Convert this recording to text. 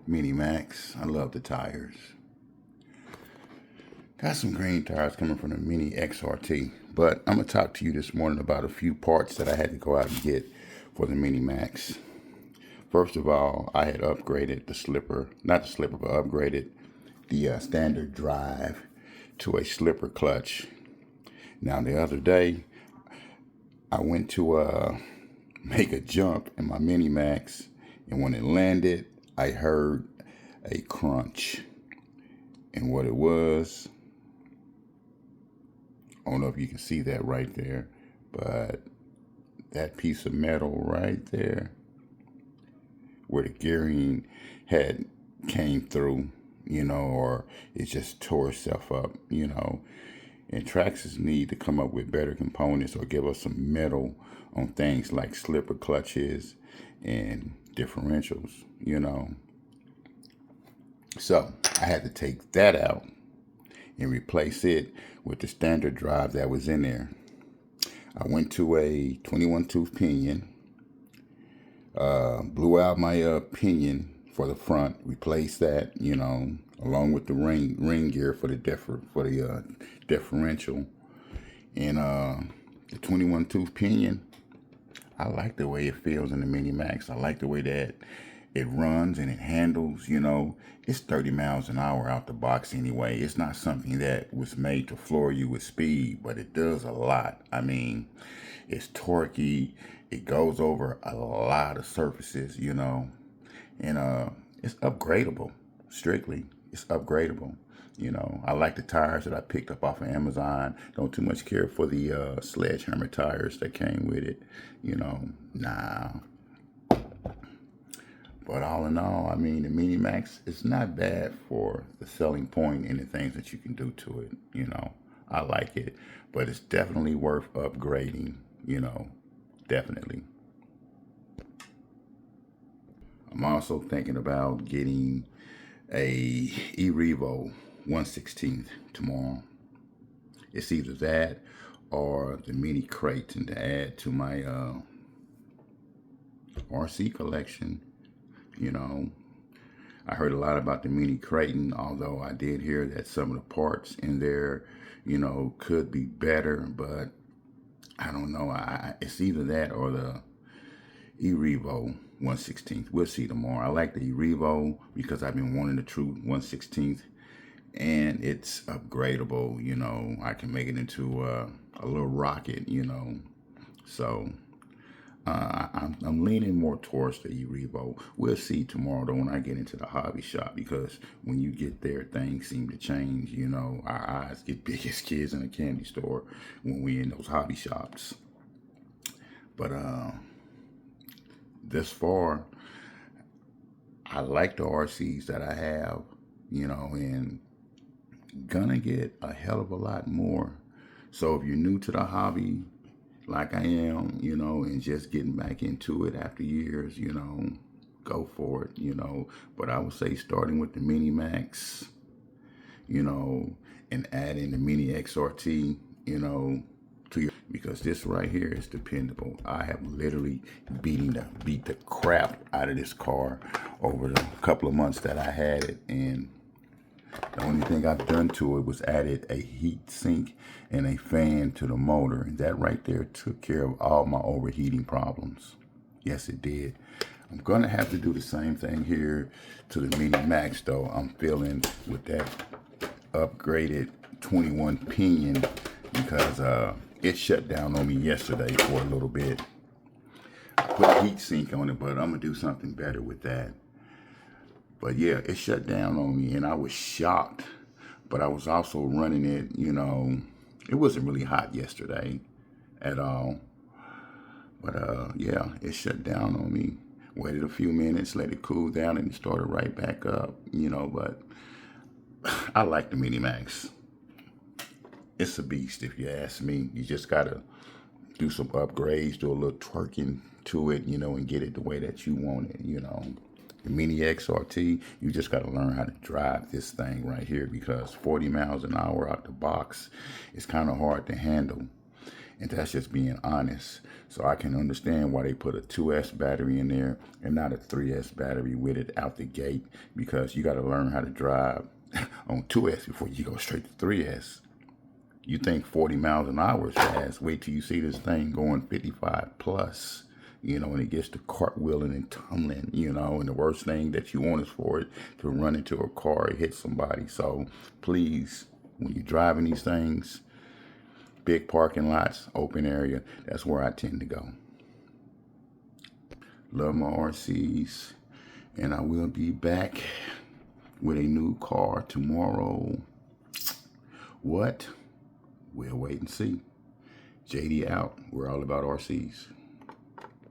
Mini Max. I love the tires. Got some green tires coming from the Mini XRT. But I'm going to talk to you this morning about a few parts that I had to go out and get for the Mini Max. First of all, I had upgraded the slipper, not the slipper, but upgraded the standard drive to a slipper clutch. Now, the other day, I went to make a jump in my Mini Max, and when it landed, I heard a crunch. And what it was, I don't know if you can see that right there, but that piece of metal right there, where the gearing had came through, or it just tore itself up, And Traxxas need to come up with better components or give us some metal on things like slipper clutches and differentials. So I had to take that out and replace it with the standard drive that was in there. I went to a 21 tooth pinion, blew out my pinion for the front, replaced that, along with the ring gear for the differential, and the 21 tooth pinion. I like the way it feels in the Mini Max. I like the way that it runs and it handles. It's 30 miles an hour out the box anyway. It's not something that was made to floor you with speed, but it does a lot. I mean, it's torquey. It goes over a lot of surfaces, and it's upgradable. Strictly, it's upgradable. I like the tires that I picked up off of Amazon. Don't too much care for the Sledgehammer tires that came with it. Nah. But all in all, I mean, the Mini Max, it's not bad for the selling point and the things that you can do to it. I like it, but it's definitely worth upgrading, definitely. I'm also thinking about getting a eRevo 1/16 tomorrow. It's either that or the Mini Creighton to add to my RC collection. I heard a lot about the Mini Creighton, although I did hear that some of the parts in there, could be better, but I don't know. It's either that or the eRevo 1/16. We'll see tomorrow. I like the eRevo because I've been wanting the true 1/16, and it's upgradable. I can make it into a little rocket. So I'm leaning more towards the eRevo. We'll see tomorrow though when I get into the hobby shop, because when you get there, things seem to change. Our eyes get big as kids in a candy store when we in those hobby shops. But this far, I like the RCs that I have, and gonna get a hell of a lot more. So if you're new to the hobby, like I am, and just getting back into it after years, go for it, But I would say starting with the Mini Max, and adding the Mini XRT, to your, because this right here is dependable. I have literally beat the crap out of this car over the couple of months that I had it, and the only thing I've done to it was added a heat sink and a fan to the motor, and that right there took care of all my overheating problems. Yes, it did. I'm gonna have to do the same thing here to the Mini Max though. I'm feeling with that upgraded 21 pinion, because it shut down on me yesterday for a little bit. I put a heat sink on it, but I'm gonna do something better with that. But yeah, it shut down on me and I was shocked. But I was also running it, it wasn't really hot yesterday at all. But yeah, it shut down on me. Waited a few minutes, let it cool down, and it started right back up, but I like the Mini Max. It's a beast if you ask me. You just gotta do some upgrades, do a little twerking to it, and get it the way that you want it, The Mini XRT, you just got to learn how to drive this thing right here, because 40 miles an hour out the box is kind of hard to handle. And that's just being honest. So I can understand why they put a 2S battery in there and not a 3S battery with it out the gate, because you got to learn how to drive on 2S before you go straight to 3S. You think 40 miles an hour is fast. Wait till you see this thing going 55 plus, you know, and it gets to cartwheeling and tumbling, you know, and the worst thing that you want is for it to run into a car and hit somebody. So please, when you're driving these things, big parking lots, open area, that's where I tend to go. Love my RCs, and I will be back with a new car tomorrow. What? We'll wait and see. JD out. We're all about RCs.